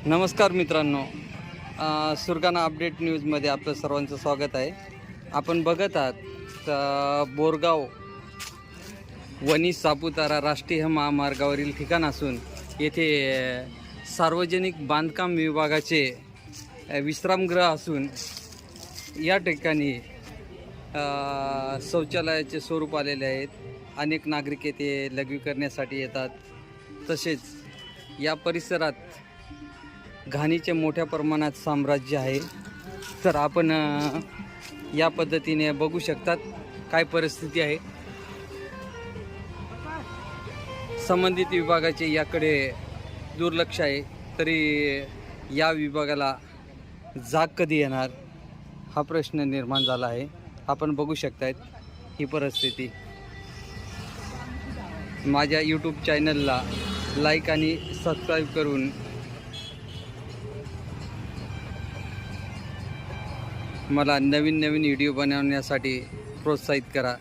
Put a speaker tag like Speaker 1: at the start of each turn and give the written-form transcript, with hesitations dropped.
Speaker 1: नमस्कार मित्रांनो, सुरगाणा अपडेट न्यूजमध्ये आपलं सर्वांचं स्वागत आहे. आपण बघत आहात बोरगाव वणी सापुतारा राष्ट्रीय महामार्गावरील ठिकाण असून येथे सार्वजनिक बांधकाम विभागाचे विश्रामगृह असून या ठिकाणी शौचालयाचे स्वरूप आलेले आहेत. अनेक नागरिक येथे लघवी करण्यासाठी येतात. तसेच या परिसरात घाणीचे मोठ्या प्रमाणात साम्राज्य आहे. तर आपण या पद्धतीने बघू शकतात काय परिस्थिती आहे. संबंधित विभागाचे याकडे दुर्लक्ष आहे. तरी या विभागाला जाग कधी येणार हा प्रश्न निर्माण झाला आहे. आपण बघू शकतायत ही परिस्थिती. माझ्या यूट्यूब चॅनलला लाईक आणि सबस्क्राईब करून मला नवीन व्हिडिओ बनवण्यासाठी प्रोत्साहित करा.